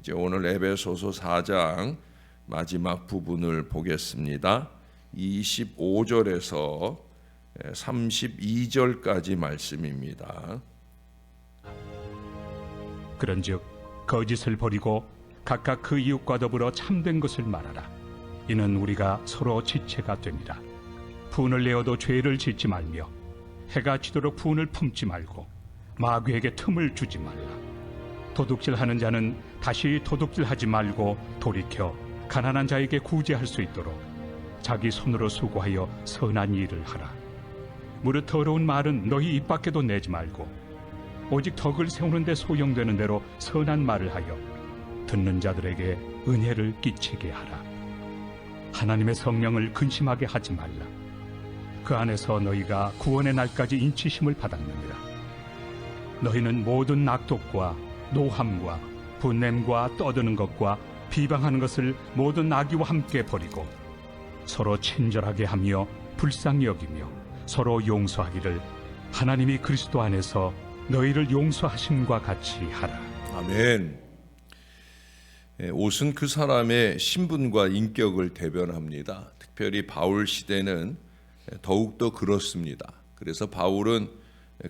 이제 오늘 에베소서 4장 마지막 부분을 보겠습니다. 25절에서 32절까지 말씀입니다. 그런즉 거짓을 버리고 각각 그 이웃과 더불어 참된 것을 말하라. 이는 우리가 서로 지체가 됩니다. 분을 내어도 죄를 짓지 말며 해가 지도록 분을 품지 말고 마귀에게 틈을 주지 말라. 도둑질하는 자는 다시 도둑질하지 말고 돌이켜 가난한 자에게 구제할 수 있도록 자기 손으로 수고하여 선한 일을 하라. 무릇 더러운 말은 너희 입 밖에도 내지 말고 오직 덕을 세우는 데 소용되는 대로 선한 말을 하여 듣는 자들에게 은혜를 끼치게 하라. 하나님의 성령을 근심하게 하지 말라. 그 안에서 너희가 구원의 날까지 인치심을 받았느니라. 너희는 모든 악독과 노함과 분냄과 떠드는 것과 비방하는 것을 모든 악의와 함께 버리고 서로 친절하게 하며 불쌍히 여기며 서로 용서하기를 하나님이 그리스도 안에서 너희를 용서하심과 같이 하라. 아멘. 옷은 그 사람의 신분과 인격을 대변합니다. 특별히 바울 시대는 더욱더 그렇습니다. 그래서 바울은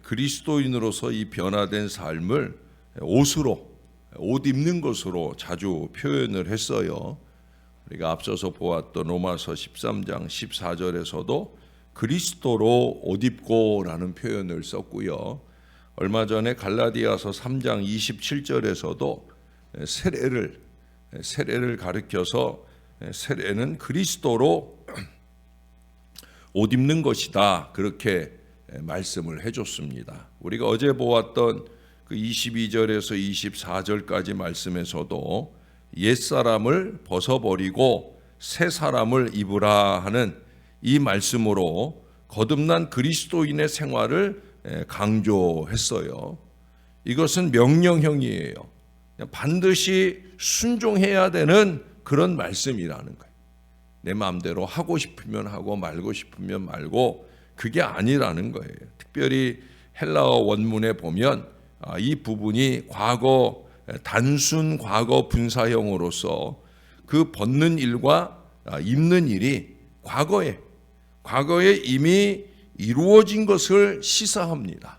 그리스도인으로서 이 변화된 삶을 옷으로, 옷 입는 것으로 자주 표현을 했어요. 우리가 앞서서 보았던 로마서 13장 14절에서도 그리스도로 옷 입고 라는 표현을 썼고요. 얼마 전에 갈라디아서 3장 27절에서도 세례를 가리켜서 세례는 그리스도로 옷 입는 것이다, 그렇게 말씀을 해줬습니다. 우리가 어제 보았던 그 22절에서 24절까지 말씀에서도 옛사람을 벗어버리고 새 사람을 입으라 하는 이 말씀으로 거듭난 그리스도인의 생활을 강조했어요. 이것은 명령형이에요. 반드시 순종해야 되는 그런 말씀이라는 거예요. 내 마음대로 하고 싶으면 하고 말고 싶으면 말고, 그게 아니라는 거예요. 특별히 헬라어 원문에 보면 이 부분이 단순 과거 분사형으로서 그 벗는 일과 입는 일이 과거에 이미 이루어진 것을 시사합니다.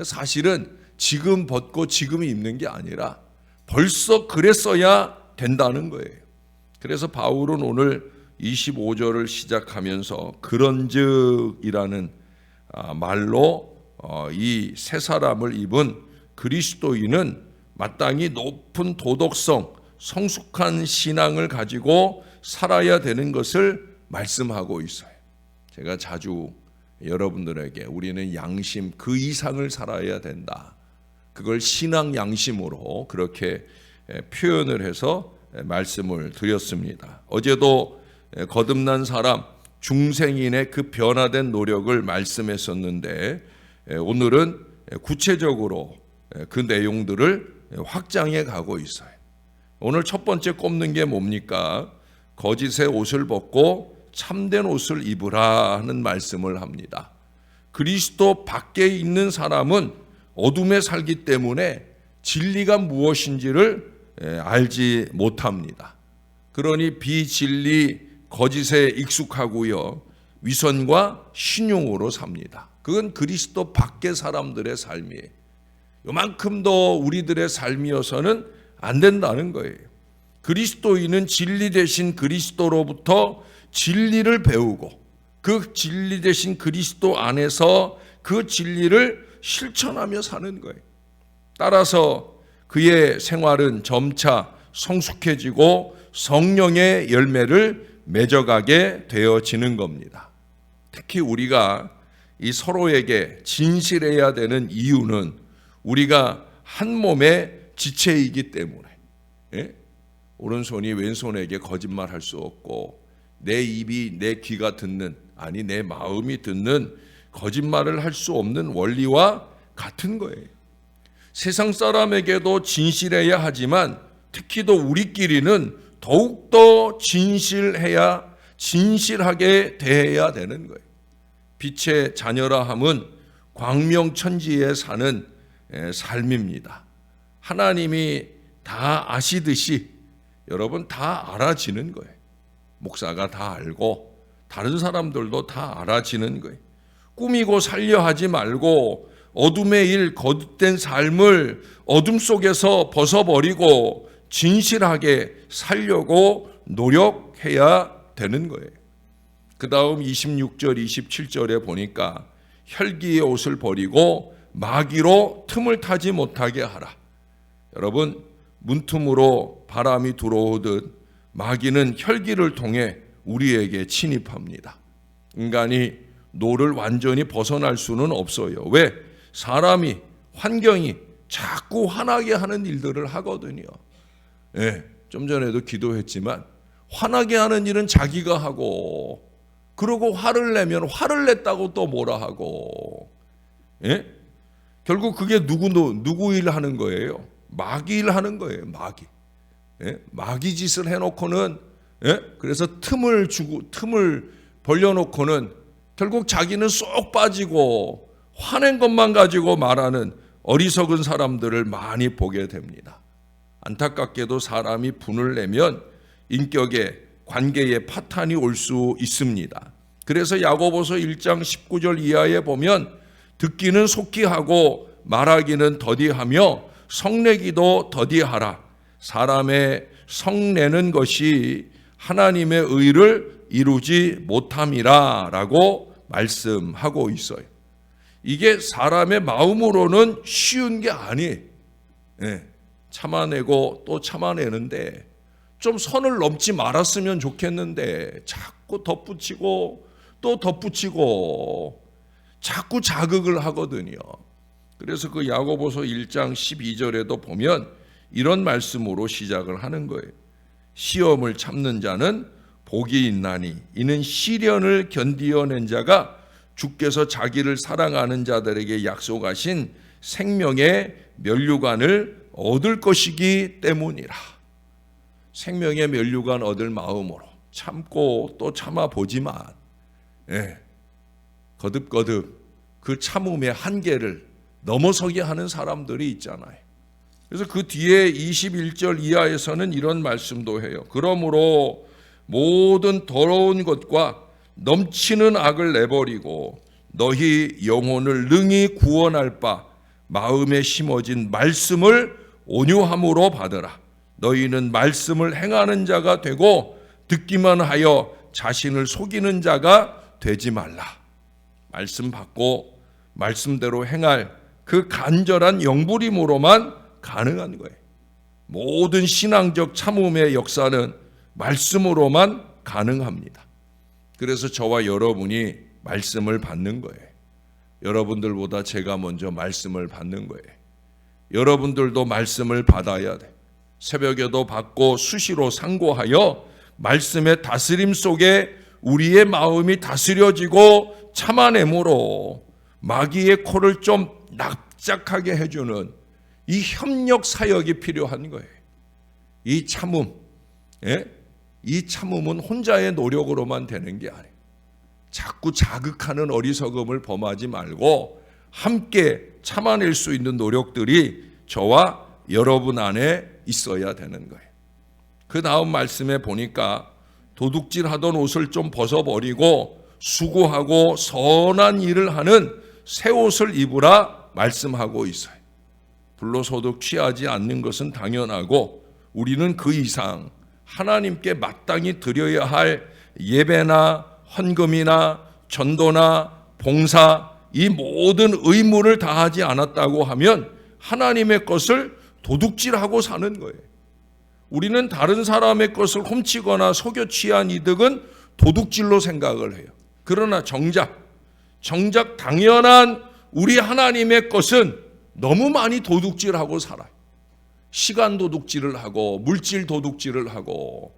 사실은 지금 벗고 지금 입는 게 아니라 벌써 그랬어야 된다는 거예요. 그래서 바울은 오늘 25절을 시작하면서 그런즉이라는 말로 이 새 사람을 입은 그리스도인은 마땅히 높은 도덕성, 성숙한 신앙을 가지고 살아야 되는 것을 말씀하고 있어요. 제가 자주 여러분들에게 우리는 양심 그 이상을 살아야 된다, 그걸 신앙 양심으로 그렇게 표현을 해서 말씀을 드렸습니다. 어제도 거듭난 사람, 중생인의 그 변화된 노력을 말씀했었는데 오늘은 구체적으로 그 내용들을 확장해 가고 있어요. 오늘 첫 번째 꼽는 게 뭡니까? 거짓의 옷을 벗고 참된 옷을 입으라 하는 말씀을 합니다. 그리스도 밖에 있는 사람은 어둠에 살기 때문에 진리가 무엇인지를 알지 못합니다. 그러니 비진리, 거짓에 익숙하고요, 위선과 신용으로 삽니다. 그건 그리스도 밖의 사람들의 삶이에요. 요만큼 더 우리들의 삶이어서는 안 된다는 거예요. 그리스도인은 진리 되신 그리스도로부터 진리를 배우고 그 진리 되신 그리스도 안에서 그 진리를 실천하며 사는 거예요. 따라서 그의 생활은 점차 성숙해지고 성령의 열매를 맺어가게 되어지는 겁니다. 특히 우리가 이 서로에게 진실해야 되는 이유는 우리가 한 몸의 지체이기 때문에, 오른손이 왼손에게 거짓말할 수 없고 내 입이 내 귀가 듣는, 아니 내 마음이 듣는 거짓말을 할 수 없는 원리와 같은 거예요. 세상 사람에게도 진실해야 하지만 특히 더 우리끼리는 더욱더 진실하게 대해야 되는 거예요. 빛의 자녀라 함은 광명천지에 사는 삶입니다. 하나님이 다 아시듯이 여러분 다 알아지는 거예요. 목사가 다 알고 다른 사람들도 다 알아지는 거예요. 꾸미고 살려 하지 말고 어둠의 일, 거듭된 삶을 어둠 속에서 벗어버리고 진실하게 살려고 노력해야 되는 거예요. 그 다음 26절, 27절에 보니까 혈기의 옷을 버리고 마귀로 틈을 타지 못하게 하라. 여러분, 문틈으로 바람이 들어오듯 마귀는 혈기를 통해 우리에게 침입합니다. 인간이 노를 완전히 벗어날 수는 없어요. 왜? 사람이, 환경이 자꾸 화나게 하는 일들을 하거든요. 예, 좀 전에도 기도했지만 화나게 하는 일은 자기가 하고, 그러고 화를 내면 화를 냈다고 또 뭐라 하고, 예? 결국 그게 누구 일 하는 거예요? 마귀 일 하는 거예요. 마귀. 예? 마귀 짓을 해놓고는, 예? 그래서 틈을 벌려놓고는 결국 자기는 쏙 빠지고 화낸 것만 가지고 말하는 어리석은 사람들을 많이 보게 됩니다. 안타깝게도 사람이 분을 내면 인격에, 관계에 파탄이 올 수 있습니다. 그래서 야고보서 1장 19절 이하에 보면 듣기는 속히 하고 말하기는 더디하며 성내기도 더디하라. 사람의 성내는 것이 하나님의 의를 이루지 못함이라 라고 말씀하고 있어요. 이게 사람의 마음으로는 쉬운 게 아니에요. 예, 참아내고 또 참아내는데 좀 선을 넘지 말았으면 좋겠는데 자꾸 덧붙이고 또 덧붙이고 자꾸 자극을 하거든요. 그래서 그 야고보서 1장 12절에도 보면 이런 말씀으로 시작을 하는 거예요. 시험을 참는 자는 복이 있나니 이는 시련을 견디어낸 자가 주께서 자기를 사랑하는 자들에게 약속하신 생명의 면류관을 얻을 것이기 때문이라. 생명의 면류관 얻을 마음으로 참고 또 참아보지만, 예, 거듭거듭 그 참음의 한계를 넘어서게 하는 사람들이 있잖아요. 그래서 그 뒤에 21절 이하에서는 이런 말씀도 해요. 그러므로 모든 더러운 것과 넘치는 악을 내버리고 너희 영혼을 능히 구원할 바 마음에 심어진 말씀을 온유함으로 받으라. 너희는 말씀을 행하는 자가 되고 듣기만 하여 자신을 속이는 자가 되지 말라. 말씀 받고 말씀대로 행할 그 간절한 영부림으로만 가능한 거예요. 모든 신앙적 참음의 역사는 말씀으로만 가능합니다. 그래서 저와 여러분이 말씀을 받는 거예요. 여러분들보다 제가 먼저 말씀을 받는 거예요. 여러분들도 말씀을 받아야 돼. 새벽에도 받고 수시로 상고하여 말씀의 다스림 속에 우리의 마음이 다스려지고 참아내므로 마귀의 코를 좀 납작하게 해주는 이 협력 사역이 필요한 거예요. 이 참음, 예? 이 참음은 혼자의 노력으로만 되는 게 아니에요. 자꾸 자극하는 어리석음을 범하지 말고 함께 참아낼 수 있는 노력들이 저와 여러분 안에 있어야 되는 거예요. 그 다음 말씀에 보니까 도둑질하던 옷을 좀 벗어버리고 수고하고 선한 일을 하는 새 옷을 입으라 말씀하고 있어요. 불로소득 취하지 않는 것은 당연하고 우리는 그 이상 하나님께 마땅히 드려야 할 예배나 헌금이나 전도나 봉사, 이 모든 의무를 다하지 않았다고 하면 하나님의 것을 도둑질하고 사는 거예요. 우리는 다른 사람의 것을 훔치거나 속여 취한 이득은 도둑질로 생각을 해요. 그러나 정작 당연한 우리 하나님의 것은 너무 많이 도둑질하고 살아요. 시간 도둑질을 하고 물질 도둑질을 하고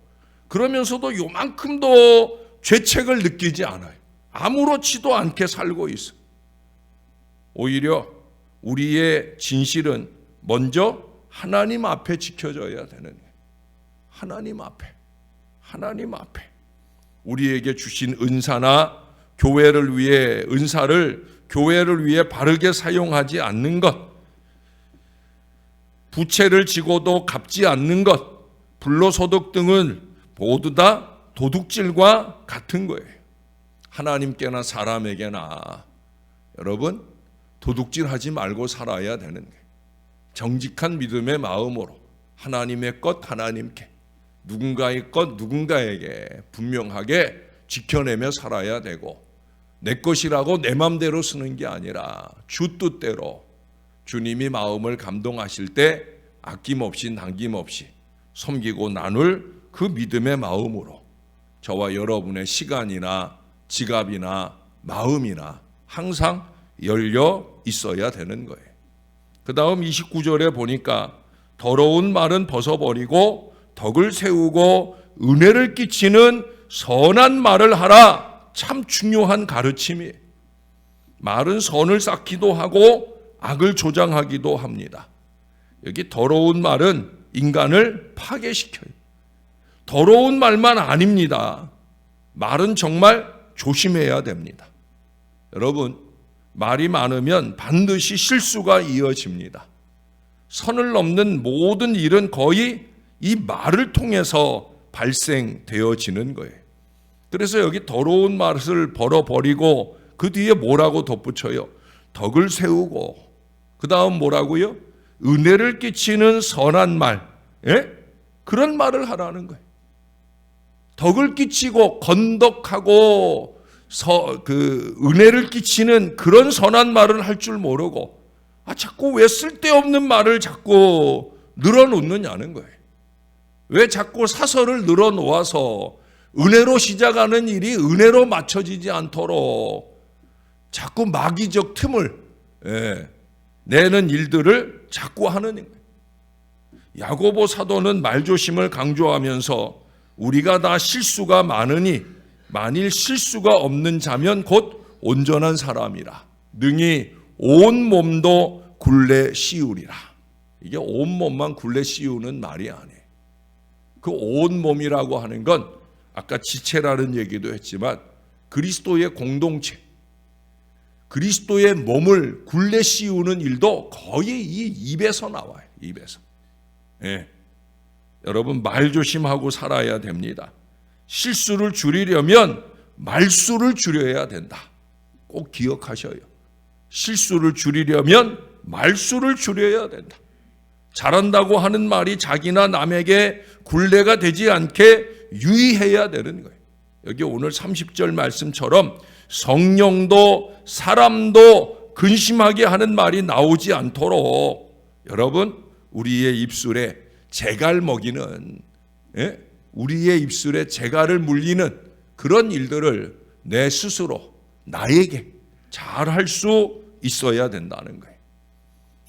그러면서도 요만큼도 죄책을 느끼지 않아요. 아무렇지도 않게 살고 있어요. 오히려 우리의 진실은 먼저 하나님 앞에 지켜져야 되는 거예요. 하나님 앞에 우리에게 주신 은사나 교회를 위해 은사를 교회를 위해 바르게 사용하지 않는 것, 부채를 지고도 갚지 않는 것, 불로소득 등은 모두 다 도둑질과 같은 거예요. 하나님께나 사람에게나 여러분 도둑질하지 말고 살아야 되는 거예요. 정직한 믿음의 마음으로 하나님의 것 하나님께, 누군가의 것 누군가에게 분명하게 지켜내며 살아야 되고, 내 것이라고 내 맘대로 쓰는 게 아니라 주 뜻대로 주님이 마음을 감동하실 때 아낌없이 남김없이 섬기고 나눌 그 믿음의 마음으로 저와 여러분의 시간이나 지갑이나 마음이나 항상 열려 있어야 되는 거예요. 그 다음 29절에 보니까 더러운 말은 벗어버리고 덕을 세우고 은혜를 끼치는 선한 말을 하라. 참 중요한 가르침이에요. 말은 선을 쌓기도 하고 악을 조장하기도 합니다. 여기 더러운 말은 인간을 파괴시켜요. 더러운 말만 아닙니다. 말은 정말 조심해야 됩니다. 여러분, 말이 많으면 반드시 실수가 이어집니다. 선을 넘는 모든 일은 거의 이 말을 통해서 발생되어지는 거예요. 그래서 여기 더러운 말을 벌어버리고 그 뒤에 뭐라고 덧붙여요? 덕을 세우고 그 다음 뭐라고요? 은혜를 끼치는 선한 말, 그런 말을 하라는 거예요. 덕을 끼치고 건덕하고 은혜를 끼치는 그런 선한 말을 할 줄 모르고 자꾸 왜 쓸데없는 말을 자꾸 늘어놓느냐는 거예요. 왜 자꾸 사설을 늘어놓아서 은혜로 시작하는 일이 은혜로 맞춰지지 않도록 자꾸 마귀적 틈을 내는 일들을 자꾸 하는 거예요. 야고보 사도는 말조심을 강조하면서 우리가 다 실수가 많으니 만일 실수가 없는 자면 곧 온전한 사람이라 능히 온 몸도 굴레 씌우리라. 이게 온 몸만 굴레 씌우는 말이 아니에요. 그 온 몸이라고 하는 건 아까 지체라는 얘기도 했지만 그리스도의 공동체, 그리스도의 몸을 굴레 씌우는 일도 거의 이 입에서 나와요. 입에서. 여러분 말 조심하고 살아야 됩니다. 실수를 줄이려면 말수를 줄여야 된다. 꼭 기억하셔요. 실수를 줄이려면 말수를 줄여야 된다. 잘한다고 하는 말이 자기나 남에게 굴레가 되지 않게 유의해야 되는 거예요. 여기 오늘 30절 말씀처럼 성령도 사람도 근심하게 하는 말이 나오지 않도록 여러분 우리의 입술에 재갈 먹이는, 우리의 입술에 재갈을 물리는 그런 일들을 내 스스로 나에게 잘 할 수 있어야 된다는 거예요.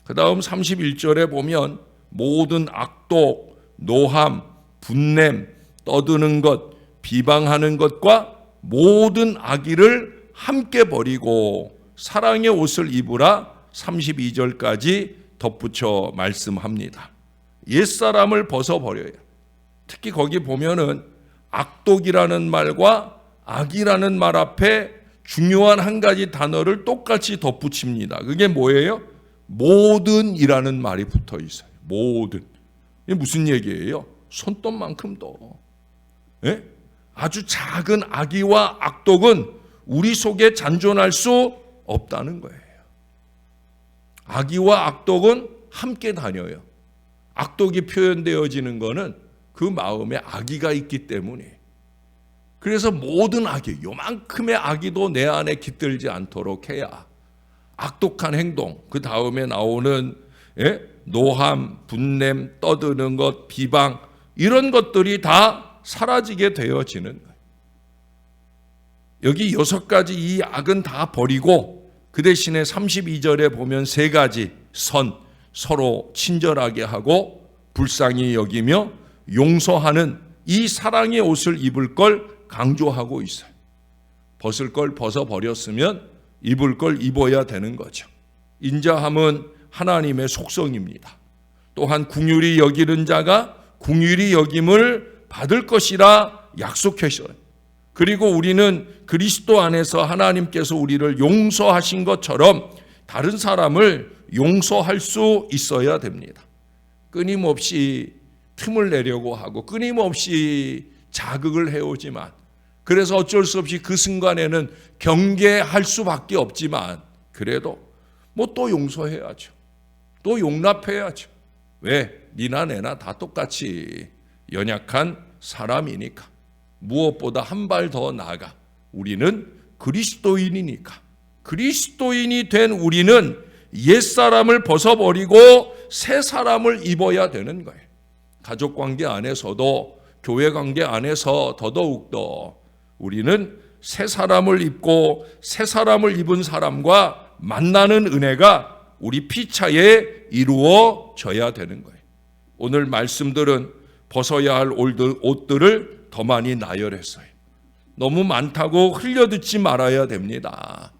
그 다음 31절에 보면 모든 악독, 노함, 분냄, 떠드는 것, 비방하는 것과 모든 악의를 함께 버리고 사랑의 옷을 입으라 32절까지 덧붙여 말씀합니다. 옛사람을 벗어버려요. 특히 거기 보면은 악독이라는 말과 악이라는 말 앞에 중요한 한 가지 단어를 똑같이 덧붙입니다. 그게 뭐예요? 모든이라는 말이 붙어 있어요. 모든. 이게 무슨 얘기예요? 손톱만큼도. 아주 작은 악의와 악독은 우리 속에 잔존할 수 없다는 거예요. 악의와 악독은 함께 다녀요. 악독이 표현되어지는 것은 그 마음에 악의가 있기 때문에. 그래서 모든 악의, 요만큼의 악의도 내 안에 깃들지 않도록 해야 악독한 행동, 그 다음에 나오는 노함, 분냄, 떠드는 것, 비방 이런 것들이 다 사라지게 되어지는 거예요. 여기 6가지 이 악은 다 버리고 그 대신에 32절에 보면 3가지 선, 서로 친절하게 하고 불쌍히 여기며 용서하는 이 사랑의 옷을 입을 걸 강조하고 있어요. 벗을 걸 벗어버렸으면 입을 걸 입어야 되는 거죠. 인자함은 하나님의 속성입니다. 또한 긍휼히 여기는 자가 긍휼히 여김을 받을 것이라 약속하셔요. 그리고 우리는 그리스도 안에서 하나님께서 우리를 용서하신 것처럼 다른 사람을 용서할 수 있어야 됩니다. 끊임없이 틈을 내려고 하고 끊임없이 자극을 해오지만, 그래서 어쩔 수 없이 그 순간에는 경계할 수밖에 없지만, 그래도 뭐 또 용서해야죠. 또 용납해야죠. 왜? 니나 내나 다 똑같이 연약한 사람이니까. 무엇보다 한 발 더 나아가 우리는 그리스도인이니까. 그리스도인이 된 우리는 옛사람을 벗어버리고 새 사람을 입어야 되는 거예요. 가족관계 안에서도, 교회관계 안에서 더더욱더 우리는 새 사람을 입고 새 사람을 입은 사람과 만나는 은혜가 우리 피차에 이루어져야 되는 거예요. 오늘 말씀들은 벗어야 할 옷들을 더 많이 나열했어요. 너무 많다고 흘려듣지 말아야 됩니다.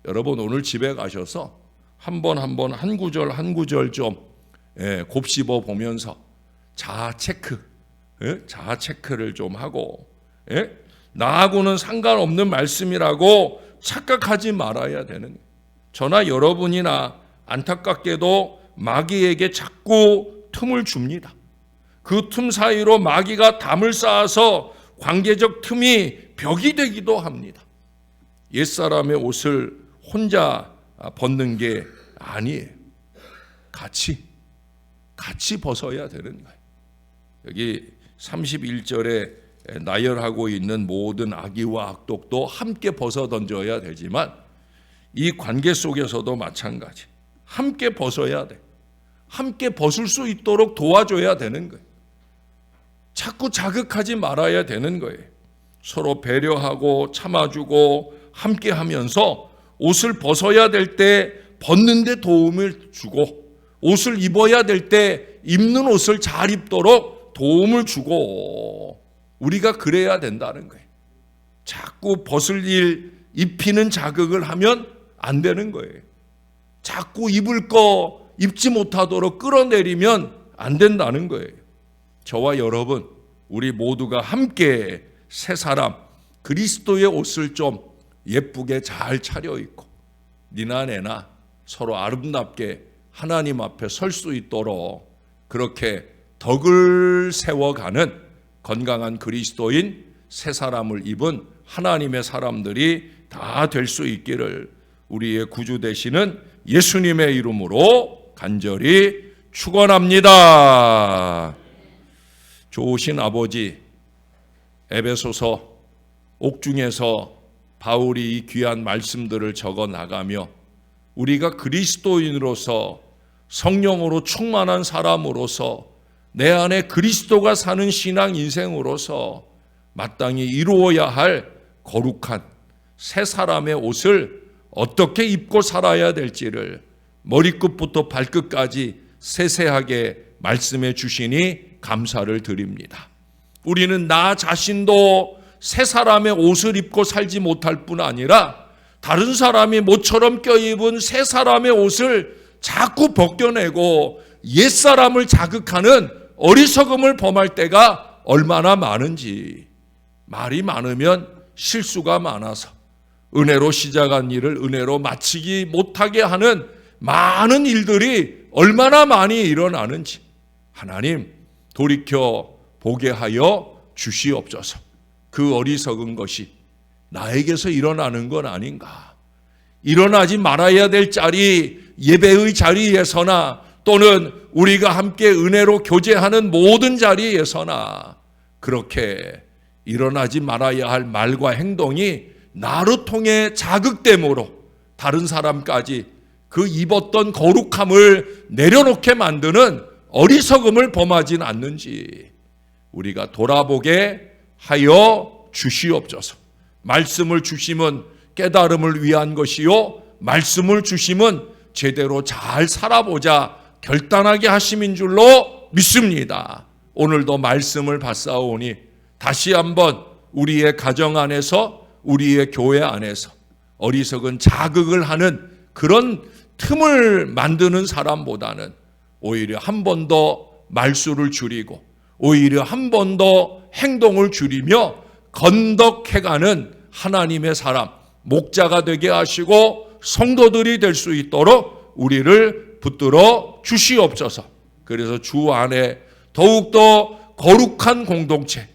여러분, 오늘 집에 가셔서 한 구절 한 구절 좀 곱씹어 보면서 자아 체크를 좀 하고, 나하고는 상관없는 말씀이라고 착각하지 말아야 되는 거예요. 저나 여러분이나 안타깝게도 마귀에게 자꾸 틈을 줍니다. 그 틈 사이로 마귀가 담을 쌓아서 관계적 틈이 벽이 되기도 합니다. 옛사람의 옷을 혼자 벗는 게 아니에요. 같이 벗어야 되는 거예요. 여기 31절에 나열하고 있는 모든 악의와 악독도 함께 벗어 던져야 되지만, 이 관계 속에서도 마찬가지. 함께 벗어야 돼. 함께 벗을 수 있도록 도와줘야 되는 거예요. 자꾸 자극하지 말아야 되는 거예요. 서로 배려하고 참아주고 함께 하면서 옷을 벗어야 될 때 벗는 데 도움을 주고, 옷을 입어야 될 때 입는 옷을 잘 입도록 도움을 주고, 우리가 그래야 된다는 거예요. 자꾸 벗을 일, 입히는 자극을 하면 안 되는 거예요. 자꾸 입을 거 입지 못하도록 끌어내리면 안 된다는 거예요. 저와 여러분, 우리 모두가 함께 새 사람, 그리스도의 옷을 좀 예쁘게 잘 차려입고 니나 내나 서로 아름답게 하나님 앞에 설 수 있도록 그렇게 덕을 세워가는 건강한 그리스도인 새 사람을 입은 하나님의 사람들이 다 될 수 있기를 우리의 구주 되시는 예수님의 이름으로 간절히 축원합니다. 좋으신 아버지, 에베소서 옥중에서 바울이 이 귀한 말씀들을 적어 나가며 우리가 그리스도인으로서 성령으로 충만한 사람으로서 내 안에 그리스도가 사는 신앙 인생으로서 마땅히 이루어야 할 거룩한 새 사람의 옷을 어떻게 입고 살아야 될지를 머리끝부터 발끝까지 세세하게 말씀해 주시니 감사를 드립니다. 우리는 나 자신도 새 사람의 옷을 입고 살지 못할 뿐 아니라 다른 사람이 모처럼 껴입은 새 사람의 옷을 자꾸 벗겨내고 옛사람을 자극하는 어리석음을 범할 때가 얼마나 많은지, 말이 많으면 실수가 많아서 은혜로 시작한 일을 은혜로 마치지 못하게 하는 많은 일들이 얼마나 많이 일어나는지 하나님 돌이켜 보게 하여 주시옵소서. 그 어리석은 것이 나에게서 일어나는 건 아닌가? 일어나지 말아야 될 자리, 예배의 자리에서나 또는 우리가 함께 은혜로 교제하는 모든 자리에서나 그렇게 일어나지 말아야 할 말과 행동이 나를 통해 자극됨으로 다른 사람까지 그 입었던 거룩함을 내려놓게 만드는 어리석음을 범하진 않는지 우리가 돌아보게 하여 주시옵소서. 말씀을 주심은 깨달음을 위한 것이요 말씀을 주심은 제대로 잘 살아보자 결단하게 하심인 줄로 믿습니다. 오늘도 말씀을 받사오니 다시 한번 우리의 가정 안에서 우리의 교회 안에서 어리석은 자극을 하는 그런 틈을 만드는 사람보다는 오히려 한 번 더 말수를 줄이고 오히려 한 번 더 행동을 줄이며 건덕해가는 하나님의 사람, 목자가 되게 하시고 성도들이 될 수 있도록 우리를 붙들어 주시옵소서. 그래서 주 안에 더욱더 거룩한 공동체,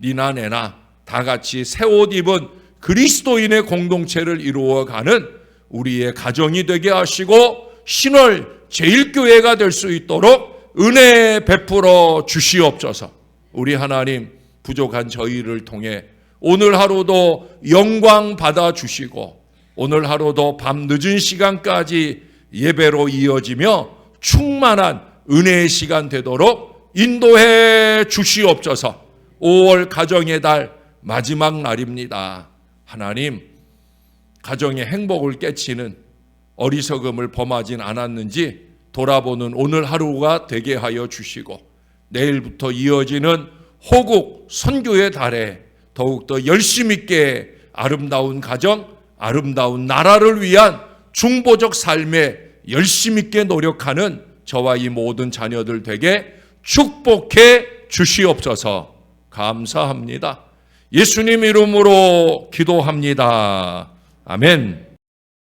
니나 내나 다 같이 새 옷 입은 그리스도인의 공동체를 이루어가는 우리의 가정이 되게 하시고 신월 제1교회가 될 수 있도록 은혜 베풀어 주시옵소서. 우리 하나님, 부족한 저희를 통해 오늘 하루도 영광 받아 주시고 오늘 하루도 밤 늦은 시간까지 예배로 이어지며 충만한 은혜의 시간 되도록 인도해 주시옵소서. 5월 가정의 달 마지막 날입니다. 하나님, 가정의 행복을 깨치는 어리석음을 범하진 않았는지 돌아보는 오늘 하루가 되게 하여 주시고 내일부터 이어지는 호국 선교의 달에 더욱더 열심 있게 아름다운 가정, 아름다운 나라를 위한 중보적 삶에 열심 있게 노력하는 저와 이 모든 자녀들 되게 축복해 주시옵소서. 감사합니다. 예수님 이름으로 기도합니다. 아멘.